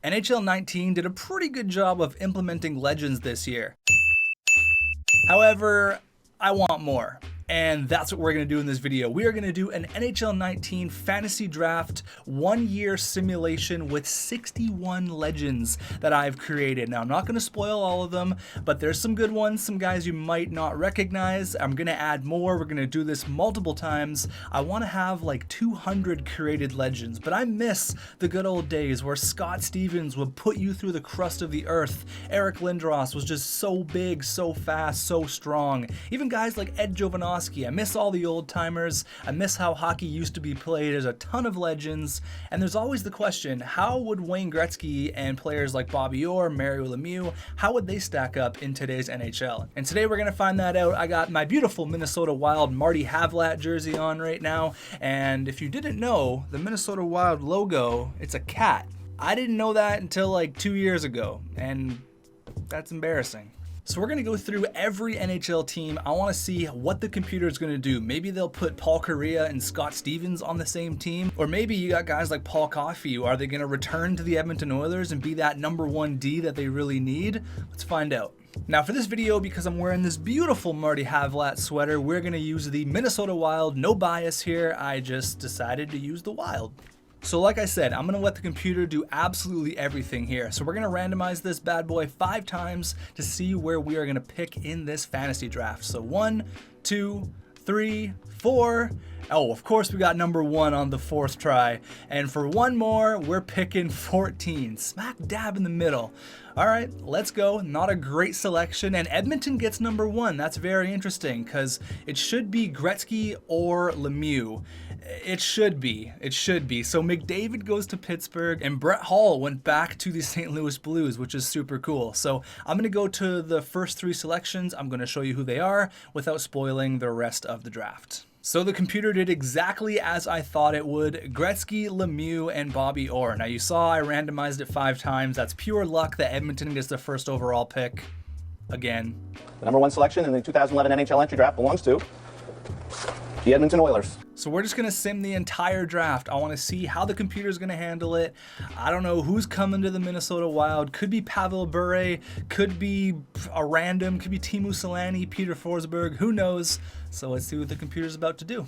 NHL 19 did a pretty good job of implementing legends this year. However, I want more. And that's what we're going to do in this video. We are going to do an NHL 19 fantasy draft 1-year simulation with 61 legends that I've created. Now, I'm not going to spoil all of them, but there's some good ones, some guys you might not recognize. I'm going to add more. We're going to do this multiple times. I want to have like 200 created legends, but I miss the good old days where Scott Stevens would put you through the crust of the earth. Eric Lindros was just so big, so fast, so strong. Even guys like Ed Jovanovski. I miss all the old timers. I miss how hockey used to be played. There's a ton of legends. And there's always the question, how would Wayne Gretzky and players like Bobby Orr, Mario Lemieux, how would they stack up in today's NHL? And today we're going to find that out. I got my beautiful Minnesota Wild Marty Havlat jersey on right now. And if you didn't know, the Minnesota Wild logo, it's a cat. I didn't know that until like 2 years ago. And that's embarrassing. So we're going to go through every NHL team. I want to see what the computer is going to do. Maybe they'll put Paul Kariya and Scott Stevens on the same team. Or maybe you got guys like Paul Coffey. Are they going to return to the Edmonton Oilers and be that number 1 D that they really need? Let's find out. Now for this video, because I'm wearing this beautiful Marty Havlat sweater, we're going to use the Minnesota Wild. No bias here. I just decided to use the Wild. So like I said, I'm going to let the computer do absolutely everything here. So we're going to randomize this bad boy 5 times to see where we are going to pick in this fantasy draft. So 1, 2, 3, 4. Oh, of course we got number 1 on the 4th try. And for one more, we're picking 14. Smack dab in the middle. All right, let's go. Not a great selection. And Edmonton gets number 1. That's very interesting because it should be Gretzky or Lemieux. It should be. So McDavid goes to Pittsburgh and Brett Hull went back to the St. Louis Blues, which is super cool. So I'm going to go to the first 3 selections. I'm going to show you who they are without spoiling the rest of the draft. So the computer did exactly as I thought it would. Gretzky, Lemieux, and Bobby Orr. Now you saw I randomized it 5 times. That's pure luck that Edmonton gets the first overall pick again. The number 1 selection in the 2011 NHL entry draft belongs to the Edmonton Oilers. So we're just going to sim the entire draft. I want to see how the computer is going to handle it. I don't know who's coming to the Minnesota Wild. Could be Pavel Bure, could be a random, could be Teemu Selanne, Peter Forsberg, who knows? So let's see what the computer's about to do.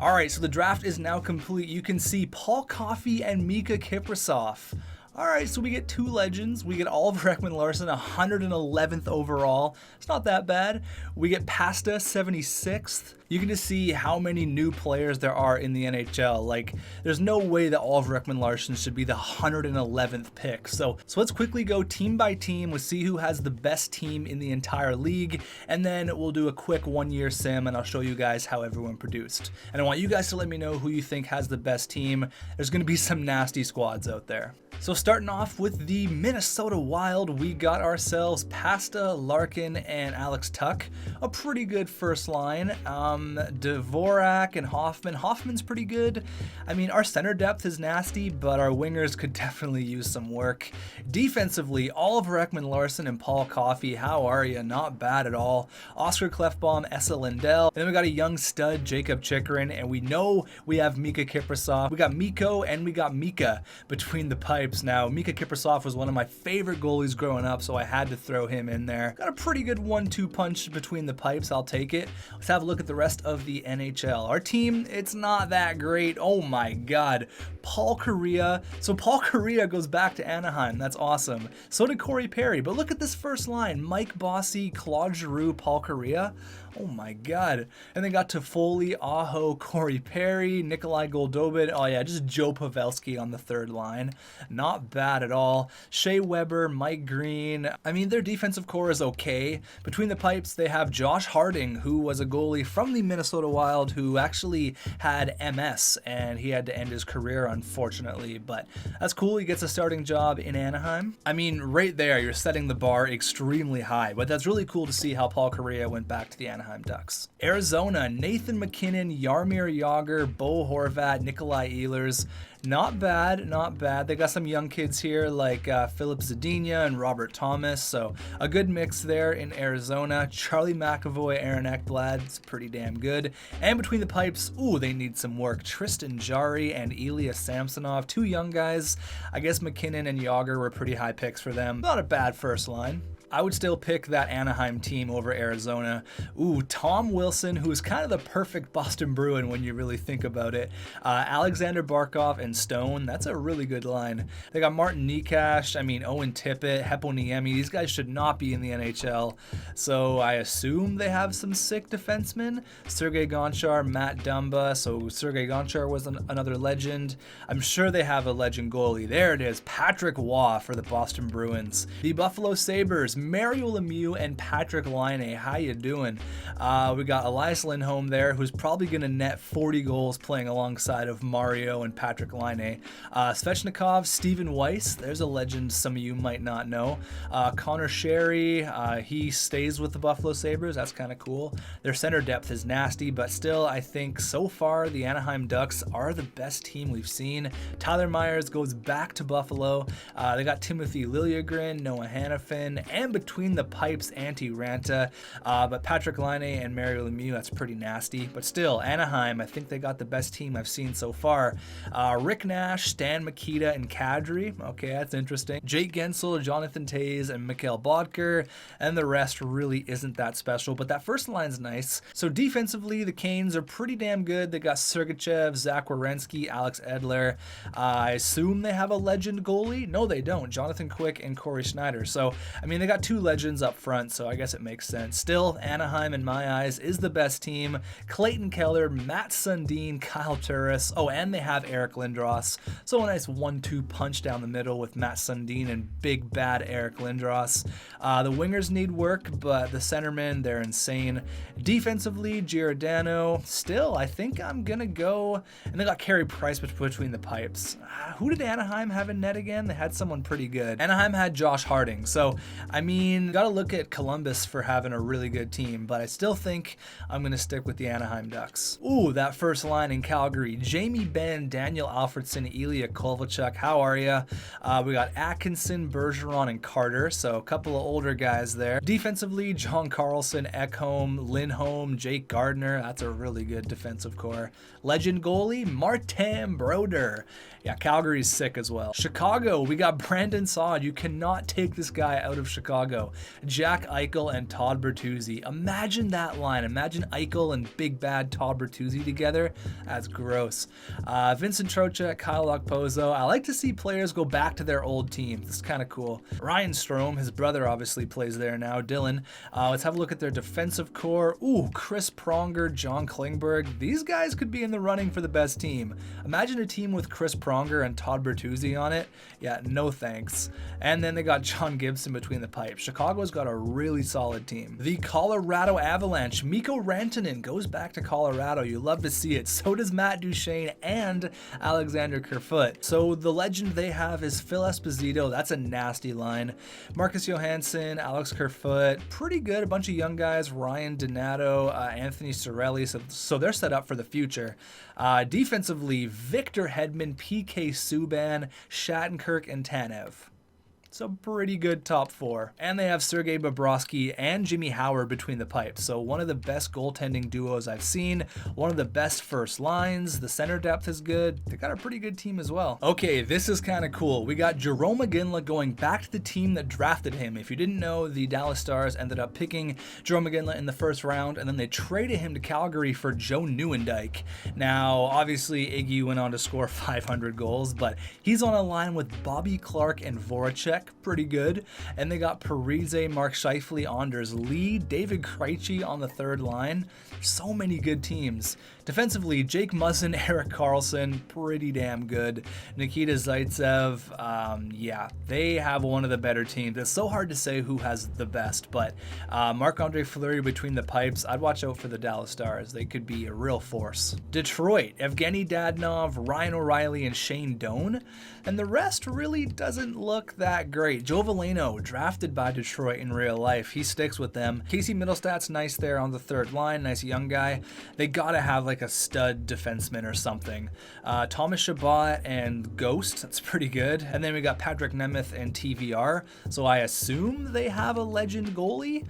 All right, so the draft is now complete. You can see Paul Coffey and Mika Kiprasov. All right, so we get 2 legends. We get Oliver Ekman-Larsson, 111th overall. It's not that bad. We get Pasta, 76th. You can just see how many new players there are in the NHL. Like, there's no way that Oliver Ekman-Larsson should be the 111th pick. So let's quickly go team by team. We'll see who has the best team in the entire league. And then we'll do a quick 1-year sim, and I'll show you guys how everyone produced. And I want you guys to let me know who you think has the best team. There's going to be some nasty squads out there. So starting off with the Minnesota Wild, we got ourselves Pasta, Larkin, and Alex Tuch. A pretty good first line. Dvorak and Hoffman. Hoffman's pretty good. I mean, our center depth is nasty, but our wingers could definitely use some work. Defensively, Oliver Ekman-Larsson and Paul Coffey. How are you? Not bad at all. Oscar Klefbom, Esa Lindell. And then we got a young stud, Jacob Chychrun, and we know we have Mika Kiprasov. We got Mikko and we got Mika between the pipes. Now, Mika Kiprasov was one of my favorite goalies growing up, so I had to throw him in there. Got a pretty good 1-2 punch between the pipes. I'll take it. Let's have a look at the rest of the NHL. Our team, it's not that great. Oh my God. Paul Kariya. So Paul Kariya goes back to Anaheim. That's awesome. So did Corey Perry. But look at this first line. Mike Bossy, Claude Giroux, Paul Kariya. Oh my God. And they got Toffoli, Aho, Corey Perry, Nikolai Goldobin. Oh yeah, just Joe Pavelski on the 3rd line. Not bad at all. Shea Weber, Mike Green. I mean, their defensive core is okay. Between the pipes, they have Josh Harding, who was a goalie from the Minnesota Wild who actually had MS and he had to end his career, unfortunately. But that's cool. He gets a starting job in Anaheim. I mean, right there, you're setting the bar extremely high. But that's really cool to see how Paul Kariya went back to the Anaheim Anaheim Ducks. Arizona, Nathan McKinnon, Jaromir Jagr, Bo Horvat, Nikolai Ehlers. Not bad, not bad. They got some young kids here like Philip Zadina and Robert Thomas, so a good mix there in Arizona. Charlie McAvoy, Aaron Ekblad, it's pretty damn good. And between the pipes, ooh, they need some work. Tristan Jarry and Ilya Samsonov, two young guys. I guess McKinnon and Jagr were pretty high picks for them. Not a bad first line. I would still pick that Anaheim team over Arizona. Ooh, Tom Wilson, who's kind of the perfect Boston Bruin when you really think about it. Alexander Barkov and Stone, that's a really good line. They got Martin Necas, Owen Tippett, Heppo Niemi. These guys should not be in the NHL. So I assume they have some sick defensemen. Sergei Gonchar, Matt Dumba. So Sergei Gonchar was another legend. I'm sure they have a legend goalie. There it is, Patrick Waugh for the Boston Bruins. The Buffalo Sabres, Mario Lemieux and Patrick Laine. How you doing? We got Elias Lindholm there, who's probably going to net 40 goals playing alongside of Mario and Patrick Laine. Svechnikov, Stephen Weiss, there's a legend some of you might not know. Connor Sherry, he stays with the Buffalo Sabres. That's kind of cool. Their center depth is nasty, but still, I think so far the Anaheim Ducks are the best team we've seen. Tyler Myers goes back to Buffalo. They got Timothy Liljegren, Noah Hannafin, and between the pipes, Antti Ranta. But Patrick Laine and Mario Lemieux, that's pretty nasty. But still, Anaheim, I think they got the best team I've seen so far. Rick Nash, Stan Mikita, and Kadri. Okay, that's interesting. Jake Gensel, Jonathan Toews, and Mikhail Bodker. And the rest really isn't that special. But that first line's nice. So defensively, the Canes are pretty damn good. They got Sergachev, Zach Werenski, Alex Edler. I assume they have a legend goalie. No, they don't. Jonathan Quick and Corey Schneider. So, they got two legends up front, so I guess it makes sense. Still, Anaheim, in my eyes, is the best team. Clayton Keller, Matt Sundin, Kyle Turris. Oh, and they have Eric Lindros. So a nice 1-2 punch down the middle with Matt Sundin and big bad Eric Lindros. The wingers need work, but the centermen, they're insane. Defensively, Giordano. Still, I think I'm going to go... And they got Carey Price between the pipes. Who did Anaheim have in net again? They had someone pretty good. Anaheim had Josh Harding, so... gotta look at Columbus for having a really good team, but I still think I'm gonna stick with the Anaheim Ducks. Ooh, that first line in Calgary. Jamie Benn, Daniel Alfredson, Ilya Kovalchuk. How are ya? We got Atkinson, Bergeron, and Carter, so a couple of older guys there. Defensively, John Carlson, Ekholm, Lindholm, Jake Gardner. That's a really good defensive core. Legend goalie, Martin Brodeur. Yeah, Calgary's sick as well. Chicago, we got Brandon Saad. You cannot take this guy out of Chicago. Jack Eichel and Todd Bertuzzi. Imagine that line. Imagine Eichel and big bad Todd Bertuzzi together. That's gross. Vincent Trocheck, Kyle Okposo. I like to see players go back to their old team. This is kind of cool. Ryan Strome, his brother obviously plays there now. Dylan. Let's have a look at their defensive core. Ooh, Chris Pronger, John Klingberg. These guys could be in the running for the best team. Imagine a team with Chris Pronger and Todd Bertuzzi on it. Yeah, no thanks. And then they got John Gibson between the pipes. Chicago's got a really solid team. The Colorado Avalanche. Mikko Rantanen goes back to Colorado. You love to see it. So does Matt Duchene and Alexander Kerfoot. So the legend they have is Phil Esposito. That's a nasty line. Marcus Johansson, Alex Kerfoot. Pretty good. A bunch of young guys. Ryan Donato, Anthony Cirelli. So they're set up for the future. Defensively, Victor Hedman, PK Subban, Shattenkirk, and Tanev. So pretty good top four. And they have Sergei Bobrovsky and Jimmy Howard between the pipes. So one of the best goaltending duos I've seen. One of the best first lines. The center depth is good. They got a pretty good team as well. Okay, this is kind of cool. We got Jarome Iginla going back to the team that drafted him. If you didn't know, the Dallas Stars ended up picking Jarome Iginla in the first round, and then they traded him to Calgary for Joe Nieuwendyk. Now, obviously, Iggy went on to score 500 goals, but he's on a line with Bobby Clark and Voracek. Pretty good. And they got Parise, Mark Scheifele, Anders Lee, David Krejci on the third line. So many good teams. Defensively, Jake Muzzin, Erik Karlsson, pretty damn good. Nikita Zaitsev, yeah, they have one of the better teams. It's so hard to say who has the best, but Marc-Andre Fleury between the pipes, I'd watch out for the Dallas Stars. They could be a real force. Detroit, Evgeny Dadonov, Ryan O'Reilly, and Shane Doan. And the rest really doesn't look that great. Joe Valeno, drafted by Detroit in real life. He sticks with them. Casey Middlestat's nice there on the third line. Nice young guy. They gotta have like a stud defenseman or something. Thomas Chabot and Ghost, that's pretty good. And then we got Patrick Nemeth and TVR. So I assume they have a legend goalie.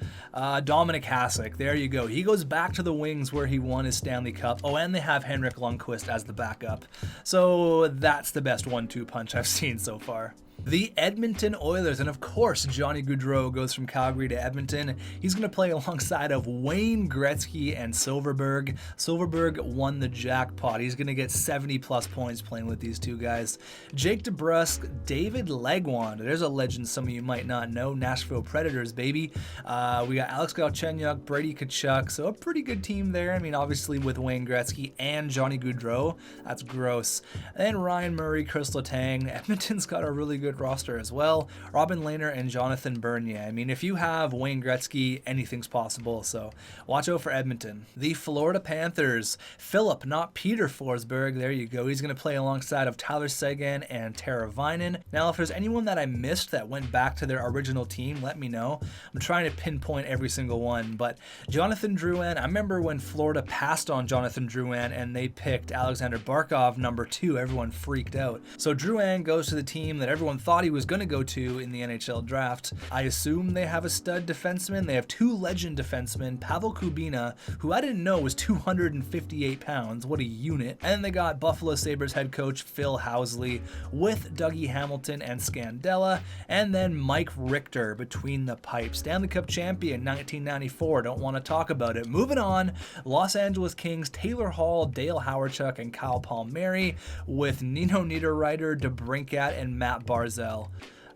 Dominic Hasek, there you go. He goes back to the Wings where he won his Stanley Cup. Oh, and they have Henrik Lundqvist as the backup. So that's the best 1-2 punch I've seen so far. The Edmonton Oilers, and of course Johnny Gaudreau goes from Calgary to Edmonton. He's going to play alongside of Wayne Gretzky and Silverberg. Silverberg won the jackpot. He's going to get 70 plus points playing with these two guys. Jake DeBrusk, David Legwand. There's a legend some of you might not know. Nashville Predators, baby. We got Alex Galchenyuk, Brady Tkachuk, so a pretty good team there. I mean, obviously with Wayne Gretzky and Johnny Gaudreau, that's gross. And then Ryan Murray, Chris Letang. Edmonton's got a really good roster as well. Robin Lehner and Jonathan Bernier. I mean, if you have Wayne Gretzky, anything's possible, so watch out for Edmonton. The Florida Panthers, Philip, not Peter Forsberg, there you go. He's going to play alongside of Tyler Seguin and Tara Vinen. Now, if there's anyone that I missed that went back to their original team, let me know. I'm trying to pinpoint every single one, but Jonathan Drouin, I remember when Florida passed on Jonathan Drouin and they picked Alexander Barkov number 2, everyone freaked out. So Drouin goes to the team that everyone thought he was going to go to in the NHL draft. I assume they have a stud defenseman. They have 2 legend defensemen, Pavel Kubina, who I didn't know was 258 pounds. What a unit. And then they got Buffalo Sabres head coach Phil Housley with Dougie Hamilton and Scandella, and then Mike Richter between the pipes. Stanley Cup champion 1994. Don't want to talk about it. Moving on, Los Angeles Kings, Taylor Hall, Dale Hawerchuk, and Kyle Palmieri with Nino Niederreiter, DeBrincat, and Matt Barzell.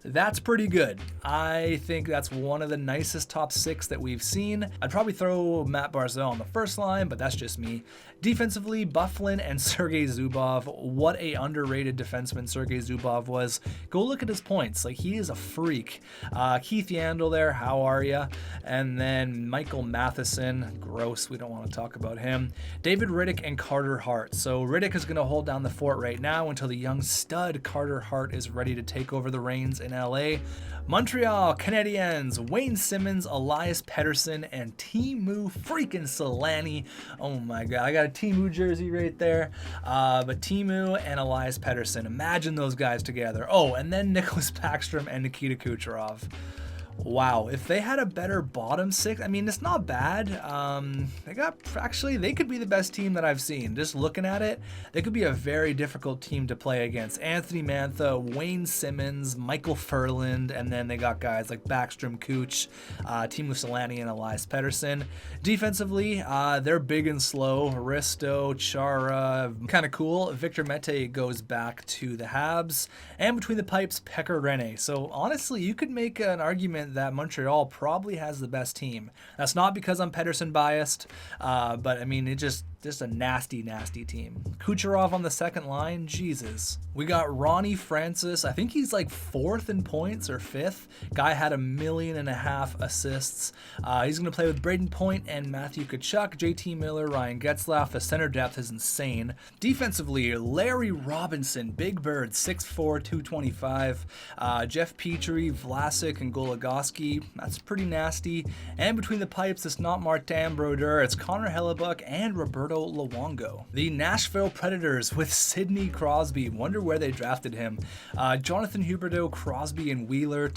That's pretty good. I think that's one of the nicest top 6 that we've seen. I'd probably throw Matt Barzell on the first line, but that's just me. Defensively, Byfuglien and Sergei Zubov. What a underrated defenseman Sergei Zubov was. Go look at his points. Like, he is a freak. Keith Yandel there, how are ya? And then Michael Matheson. Gross, we don't want to talk about him. David Riddick and Carter Hart. So Riddick is going to hold down the fort right now until the young stud Carter Hart is ready to take over the reins in LA. Montreal Canadiens, Wayne Simmons, Elias Pettersson, and Teemu freaking Solani. Oh my god, I got a Teemu jersey right there. But Teemu and Elias Pettersson, imagine those guys together. Oh, and then Nicholas Backstrom and Nikita Kucherov. Wow, if they had a better bottom 6, I mean, it's not bad. They could be the best team that I've seen. Just looking at it, they could be a very difficult team to play against. Anthony Mantha, Wayne Simmons, Michael Furland, and then they got guys like Backstrom, Cooch, Teemu Solani, and Elias Pettersson. Defensively, they're big and slow. Risto, Chara, kind of cool. Victor Mete goes back to the Habs. And between the pipes, Pekka Rinne. So honestly, you could make an argument that Montreal probably has the best team. That's not because I'm Pettersson biased, but I mean, it's just a nasty, nasty team. Kucherov on the second line, Jesus. We got Ronnie Francis. I think he's like 4th in points or 5th. Guy had 1.5 million assists. He's going to play with Braden Point and Matthew Tkachuk, JT Miller, Ryan Getzlaf. The center depth is insane. Defensively, Larry Robinson, Big Bird, 6'4", 225. Jeff Petrie, Vlasic, and Goligoski. That's pretty nasty. And between the pipes, it's not Martin Brodeur. It's Connor Hellebuck and Roberto Luongo. The Nashville Predators with Sidney Crosby. Wonder where they drafted him. Jonathan Huberdeau, Crosby, and Wheeler.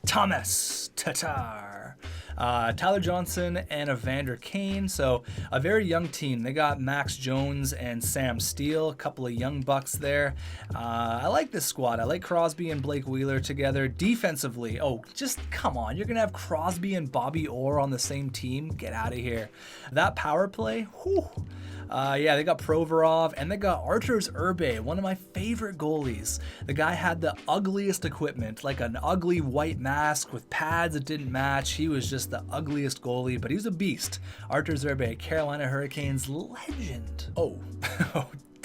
Thomas Tatar. Tyler Johnson and Evander Kane. So a very young team. They got Max Jones and Sam Steele, a couple of young bucks there. I like this squad. I like Crosby and Blake Wheeler together. Defensively, oh, just come on. You're going to have Crosby and Bobby Orr on the same team? Get out of here. That power play, whew. Yeah, they got Provorov and they got Arturs Urbe, one of my favorite goalies. The guy had the ugliest equipment, like an ugly white mask with pads that didn't match. He was just the ugliest goalie, but he was a beast. Arturs Urbe, Carolina Hurricanes legend. Oh,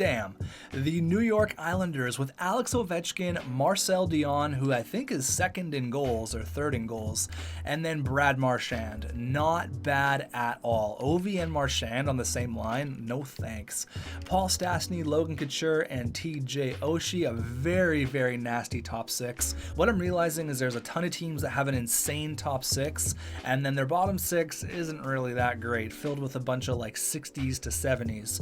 damn. The New York Islanders with Alex Ovechkin, Marcel Dion, who I think is second in goals or third in goals, and then Brad Marchand. Not bad at all. Ovi and Marchand on the same line, no thanks. Paul Stastny, Logan Couture, and TJ Oshie, a very, very nasty top six. What I'm realizing is there's a ton of teams that have an insane top six, and then their bottom six isn't really that great, filled with a bunch of like 60s to 70s.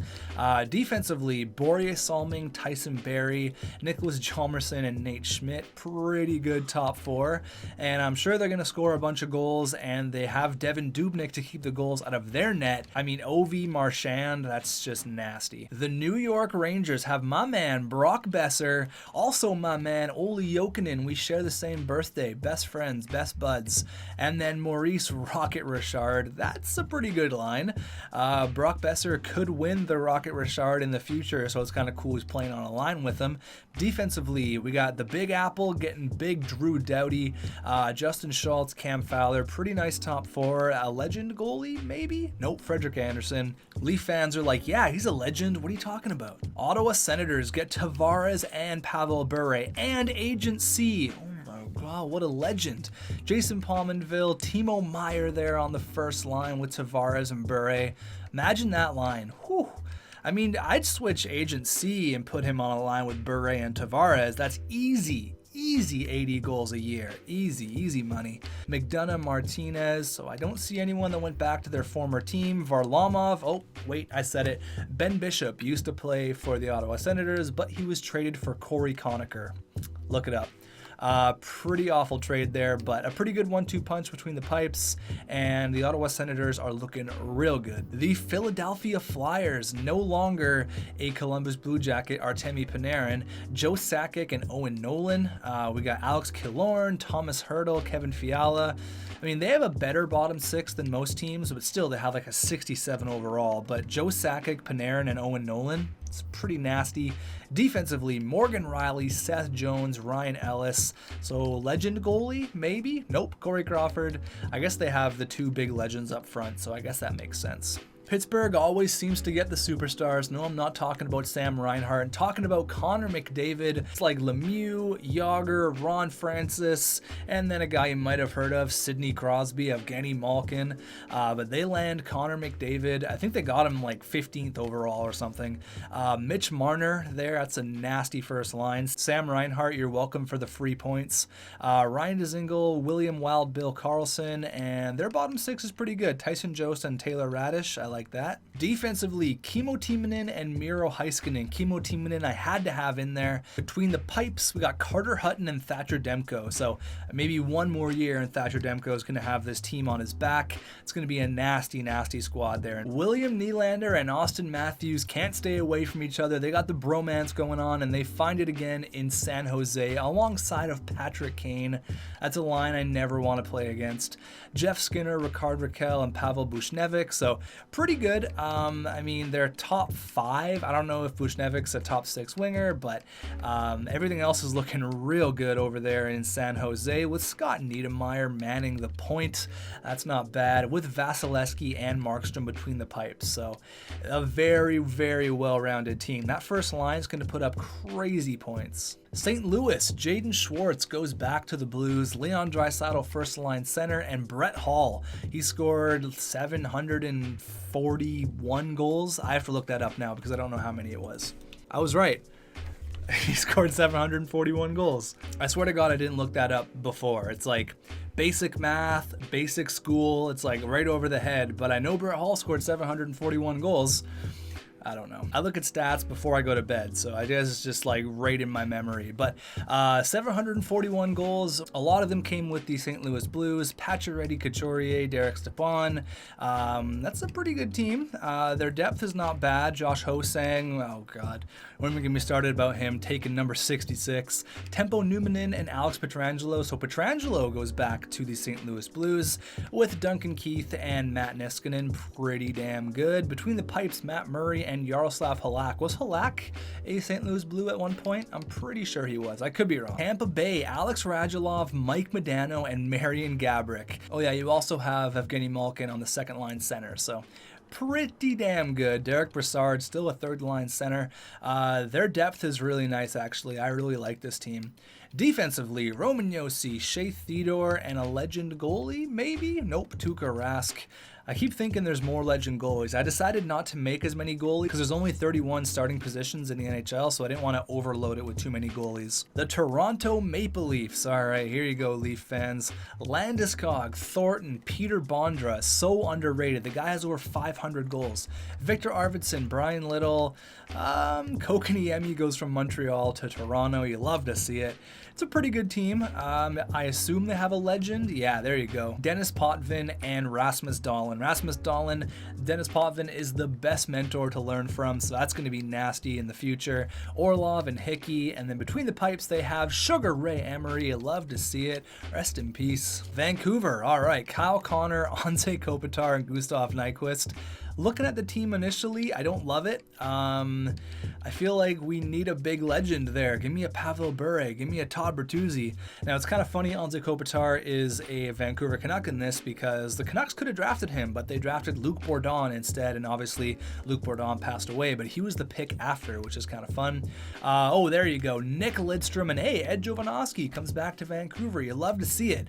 Defensively, Borje Salming, Tyson Barrie, Nicholas Chalmerson, and Nate Schmidt, pretty good top four, and I'm sure they're going to score a bunch of goals, and they have Devin Dubnyk to keep the goals out of their net. I mean, Ovi, Marchand, that's just nasty. The New York Rangers have my man Brock Besser, also my man Olli Jokinen. We share the same birthday, best friends, best buds. And then Maurice Rocket Richard. That's a pretty good line. Brock Besser could win the Rocket Richard in the future, so it's kind of cool he's playing on a line with him. Defensively, we got the Big Apple getting big Drew Doughty, Justin Schultz, Cam Fowler, pretty nice top four. A legend goalie, maybe? Nope, Frederick Anderson. Leaf fans are like, yeah, he's a legend. What are you talking about? Ottawa Senators get Tavares and Pavel Bure and Agent C. Wow, what a legend. Jason Pominville, Timo Meyer there on the first line with Tavares and Bure. Imagine that line. Whew. I mean, I'd switch Agent C and put him on a line with Bure and Tavares. That's easy 80 goals a year. Easy money. McDonough, Martinez. So I don't see anyone that went back to their former team. Varlamov. Oh, wait, I said it. Ben Bishop used to play for the Ottawa Senators, but he was traded for Corey Conacher. Look it up. Pretty awful trade there, but a pretty good 1-2 punch between the pipes, and the Ottawa Senators are looking real good. The Philadelphia Flyers, no longer a Columbus Blue Jacket, Artemi Panarin, Joe Sakic and Owen Nolan. We got Alex Killorn, Thomas Hertl, Kevin Fiala. I mean, they have a better bottom six than most teams, but still they have like a 67 overall. But Joe Sakic, Panarin, and Owen Nolan, it's pretty nasty. Defensively, Morgan Riley, Seth Jones, Ryan Ellis. So legend goalie, maybe? Nope, Corey Crawford. I guess they have the two big legends up front, so I guess that makes sense. Pittsburgh always seems to get the superstars. No, I'm not talking about Sam Reinhart. I'm talking about Connor McDavid. It's like Lemieux, Yager, Ron Francis, and then a guy you might have heard of, Sidney Crosby, Evgeny Malkin. But they land Connor McDavid. I think they got him like 15th overall or something. Mitch Marner there. That's a nasty first line. Sam Reinhart, you're welcome for the free points. Ryan Dzingel, William Wild, Bill Carlson, and their bottom six is pretty good. Tyson Jost and Taylor Radish. I like that. Defensively, Kimmo Timonen and Miro Heiskanen. Kimmo Timonen I had to have in there. Between the pipes, we got Carter Hutton and Thatcher Demko. So maybe one more year and Thatcher Demko is going to have this team on his back. It's going to be a nasty squad there. William Nylander and Austin Matthews can't stay away from each other. They got the bromance going on, and they find it again in San Jose alongside of Patrick Kane. That's a line I never want to play against. Jeff Skinner, Ricard Raquel, and Pavel Buchnevich. So pretty good. I mean, they're top 5. I don't know if Buchnevic's a top 6 winger, but everything else is looking real good over there in San Jose with Scott Niedermayer manning the point. That's not bad, with Vasilevsky and Markstrom between the pipes. So a very well-rounded team. That first line is going to put up crazy points. St. Louis, Jaden Schwartz goes back to the Blues. Leon Draisaitl first line center, and Brett Hall. He scored 741 goals. I have to look that up now because I don't know how many it was. I was right. He scored 741 goals. I swear to God I didn't look that up before. It's like basic math, basic school. It's like right over the head. But I know Brett Hall scored 741 goals. I don't know. I look at stats before I go to bed, so I guess it's just like right in my memory. But 741 goals, a lot of them came with the St. Louis Blues. Pacioretty, Couturier, Derek Stepan. That's a pretty good team. Their depth is not bad. Josh Ho-Sang, oh God, don't even get me started about him taking number 66. Tempo Numanen and Alex Pietrangelo. So Pietrangelo goes back to the St. Louis Blues with Duncan Keith and Matt Niskanen. Pretty damn good. Between the pipes, Matt Murray and Yaroslav Halak. Was Halak a St. Louis Blue at one point? I'm pretty sure he was. I could be wrong. Tampa Bay, Alex Radulov, Mike Modano, and Marian Gaborik. Oh yeah, you also have Evgeny Malkin on the second line center. So pretty damn good. Derek Brassard, still a third-line center. Their depth is really nice, actually. I really like this team. Defensively, Roman Josi, Shea Theodore, and a legend goalie, maybe? Nope, Tuukka Rask. I keep thinking there's more legend goalies. I decided not to make as many goalies because there's only 31 starting positions in the NHL, so I didn't want to overload it with too many goalies. The Toronto Maple Leafs. All right, here you go, Leaf fans. Landeskog, Thornton, Peter Bondra, so underrated. The guy has over 500 goals. Victor Arvidsson, Brian Little, Kotkaniemi goes from Montreal to Toronto. You love to see it. It's a pretty good team. I assume they have a legend. Yeah, there you go. Dennis Potvin and Rasmus Dahlin. Rasmus Dahlin, Dennis Potvin is the best mentor to learn from, so that's going to be nasty in the future. Orlov and Hickey, and then between the pipes they have Sugar Ray Emery. I love to see it. Rest in peace. Vancouver. All right, Kyle Connor, Anze Kopitar, and Gustav Nyquist. Looking at the team initially, I don't love it. I feel like we need a big legend there. Give me a Pavel Bure. Give me a Todd Bertuzzi. Now, it's kind of funny Anze Kopitar is a Vancouver Canuck in this because the Canucks could have drafted him, but they drafted Luc Bourdon instead, and obviously Luc Bourdon passed away, but he was the pick after, which is kind of fun. Oh, there you go. Nick Lidstrom, and hey, Ed Jovanovski comes back to Vancouver. You love to see it.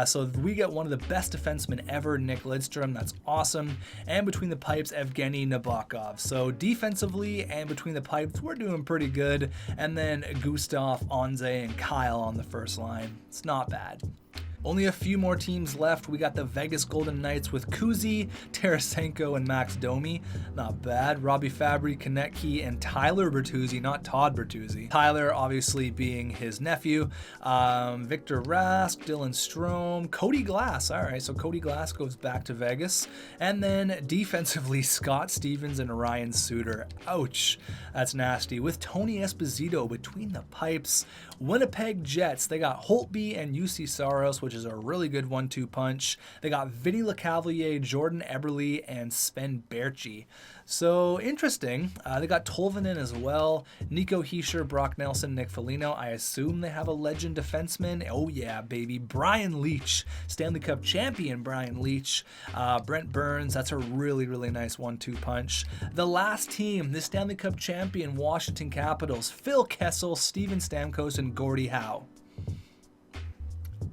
So we get one of the best defensemen ever, Nick Lidstrom. That's awesome. And between the pipes, Evgeny Nabokov. So defensively and between the pipes, we're doing pretty good. And then Gustav, Anze, and Kyle on the first line. It's not bad. Only a few more teams left. We got the Vegas Golden Knights with Kuzi, Tarasenko, and Max Domi. Not bad. Robbie Fabry, Konecki, and Tyler Bertuzzi, not Todd Bertuzzi. Tyler obviously being his nephew. Victor Rask, Dylan Strome, Cody Glass. All right, so Cody Glass goes back to Vegas. And then defensively, Scott Stevens and Ryan Suter. Ouch, that's nasty. With Tony Esposito between the pipes. Winnipeg Jets, they got Holtby and UC Saros, which is a really good 1-2 punch. They got Vinny LeCavalier, Jordan Eberle, and Sven Berchi. So interesting. They got Tolvanen as well. Nico Hischier, Brock Nelson, Nick Foligno. I assume they have a legend defenseman. Oh yeah, baby. Brian Leetch, Stanley Cup champion Brian Leetch. Brent Burns, that's a really, really nice 1-2 punch. The last team, the Stanley Cup champion Washington Capitals, Phil Kessel, Steven Stamkos, and Gordie Howe.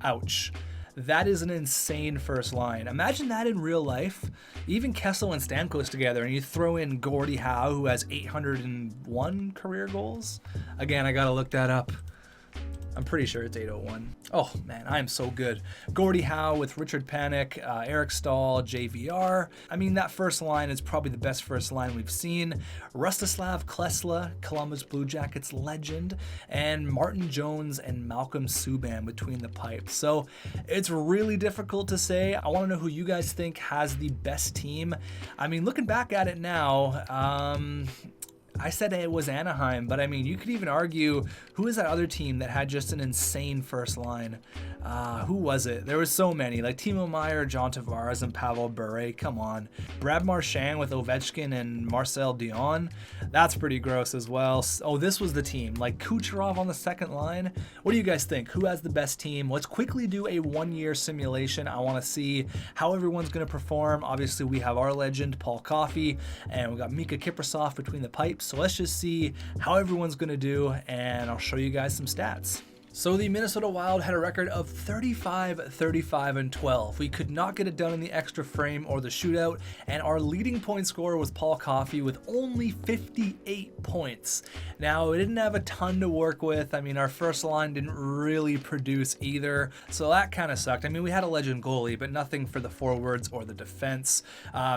Ouch. That is an insane first line. Imagine that in real life. Even Kessel and Stamkos together, and you throw in Gordie Howe, who has 801 career goals. Again, I gotta look that up. I'm pretty sure it's 801. Oh man, I am so good. Gordie Howe with Richard Panik, Eric Stahl, JVR. I mean, that first line is probably the best first line we've seen. Rustislav Klesla, Columbus Blue Jackets legend, and Martin Jones and Malcolm Subban between the pipes. So it's really difficult to say. I want to know who you guys think has the best team. I mean, looking back at it now, I said it was Anaheim, but I mean, you could even argue, who is that other team that had just an insane first line? Who was it? There was so many, like Timo Meier, John Tavares, and Pavel Bure. Come on. Brad Marchand with Ovechkin and Marcel Dion. That's pretty gross as well. Oh, this was the team, like Kucherov on the second line. What do you guys think? Who has the best team? Let's quickly do a 1-year simulation. I want to see how everyone's going to perform. Obviously, we have our legend, Paul Coffey, and we got Mika Kiprasov between the pipes. So let's just see how everyone's going to do, and I'll show you guys some stats. So the Minnesota Wild had a record of 35, 35, and 12. We could not get it done in the extra frame or the shootout, and our leading point scorer was Paul Coffey with only 58 points. Now, we didn't have a ton to work with. I mean, our first line didn't really produce either, so that kind of sucked. I mean, we had a legend goalie, but nothing for the forwards or the defense.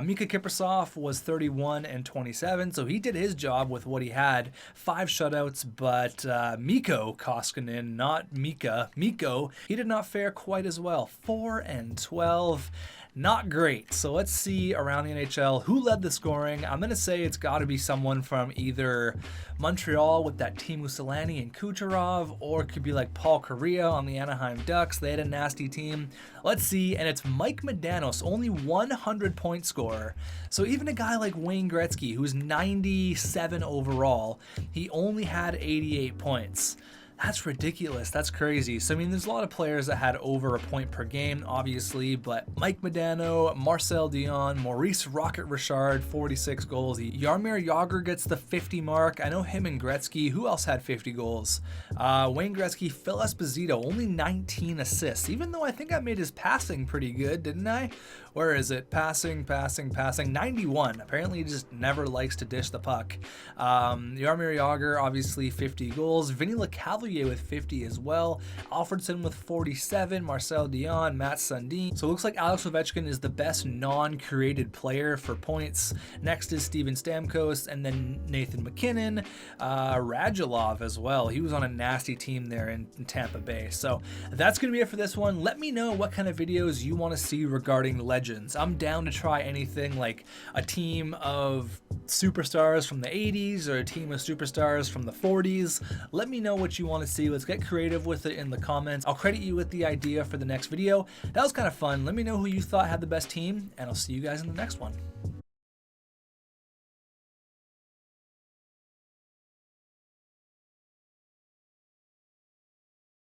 Mika Kiprasov was 31 and 27, so he did his job with what he had. 5 shutouts, but Mikko Koskinen, not Mika. Mikko, he did not fare quite as well. 4 and 12. Not great. So let's see around the NHL who led the scoring. I'm going to say it's got to be someone from either Montreal with that Teemu Selanne and Kucherov, or it could be like Paul Kariya on the Anaheim Ducks. They had a nasty team. Let's see, and it's Mike Modanos, only 100-point scorer. So even a guy like Wayne Gretzky, who's 97 overall, he only had 88 points. That's ridiculous. That's crazy. So, I mean, there's a lot of players that had over a point per game, obviously, but Mike Modano, Marcel Dion, Maurice Rocket Richard, 46 goals. Jaromir Jagr gets the 50 mark. I know him and Gretzky. Who else had 50 goals? Wayne Gretzky, Phil Esposito, only 19 assists, even though I think I made his passing pretty good, didn't I? Where is it? Passing, 91. Apparently he just never likes to dish the puck. Jaromir Jagr, obviously 50 goals. Vinny LeCavalier with 50 as well. Alfredson with 47. Marcel Dion, Matt Sundin. So it looks like Alex Ovechkin is the best non-created player for points. Next is Steven Stamkos, and then Nathan McKinnon. Radulov as well. He was on a nasty team there in Tampa Bay. So that's going to be it for this one. Let me know what kind of videos you want to see regarding legends. I'm down to try anything, like a team of superstars from the 80s or a team of superstars from the 40s. Let me know what you want to see. Let's get creative with it in the comments. I'll credit you with the idea for the next video. That was kind of fun. Let me know who you thought had the best team, and I'll see you guys in the next one.